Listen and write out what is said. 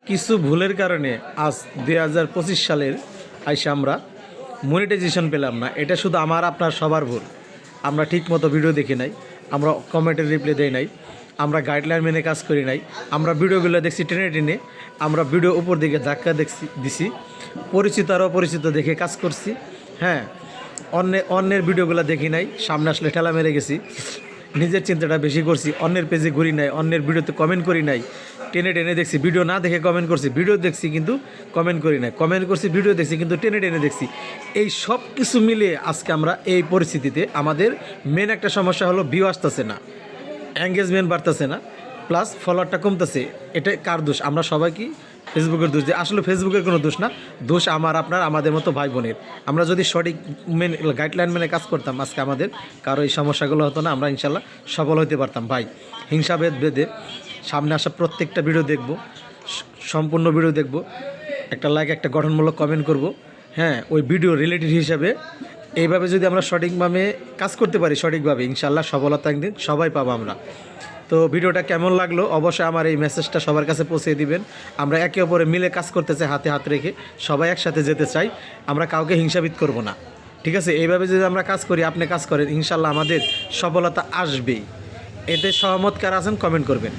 কিছু ভুলের কারণে আজ 2025 সালের আইসা আমরা মনিটাইজেশন পেলাম না। এটা শুধু আমার আপনার সবার ভুল। আমরা ঠিকমতো ভিডিও দেখি নাই, আমরা কমেন্টের রিপ্লাই দেই নাই, আমরা গাইডলাইন মেনে কাজ করি নাই, আমরা ভিডিওগুলো দেখছি টেনে টেনে, আমরা ভিডিও উপর দিকে ধাক্কা দিছি, পরিচিত আর অপরিচিত দেখে কাজ করছি। হ্যাঁ, অন্যের ভিডিওগুলো দেখি নাই, সামনে আসলে ঠেলা মেরে গেছি, নিজের চিন্তাটা বেশি করছি, অন্যের পেজে ঘুরি নাই, অন্যের ভিডিওতে কমেন্ট করি নাই, টেনে টেনে দেখছি, ভিডিও না দেখে কমেন্ট করছি, ভিডিও দেখছি কিন্তু কমেন্ট করি নাই, কমেন্ট করছি, ভিডিও দেখছি কিন্তু টেনে টেনে দেখছি। এই সব কিছু মিলিয়ে আজকে আমরা এই পরিস্থিতিতে আমাদের মেন একটা সমস্যা হলো ভিউ আসতেছে না, এঙ্গেজমেন্ট বাড়তেছে না, প্লাস ফলোয়ারটা কমতেছে। এটা কার দোষ? আমরা সবাই কি ফেসবুকের দোষ দিই? আসলে ফেসবুকের কোনো দোষ না, দোষ আপনার আমাদের মতো ভাই বোনের। আমরা যদি সঠিক গাইডলাইন মেনে কাজ করতাম, আজকে আমাদের কারো এই সমস্যাগুলো হতো না, আমরা ইনশাল্লাহ সফল হতে পারতাম। ভাই, হিংসাভেদ বেদে সামনে আসা প্রত্যেকটা ভিডিও দেখব, সম্পূর্ণ ভিডিও দেখব, একটা লাইক, একটা গঠনমূলক কমেন্ট করব। হ্যাঁ, ওই ভিডিও রিলেটেড হিসাবে এইভাবে যদি আমরা সঠিকভাবে কাজ করতে পারি, সঠিকভাবে ইনশাল্লাহ সফলতা একদিন সবাই পাবো আমরা। তো ভিডিওটা কেমন লাগলো অবশ্যই আমার এই মেসেজটা সবার কাছে পৌঁছে দিবেন। আমরা একে অপরে মিলে কাজ করতে চাই, হাতে হাত রেখে সবাই একসাথে যেতে চাই। আমরা কাউকে হিংসাবিদ করব না, ঠিক আছে? এইভাবে যদি আমরা কাজ করি, আপনি কাজ করেন, ইনশাল্লাহ আমাদের সফলতা আসবেই। এতে সহমত কারা আছেন কমেন্ট করবেন।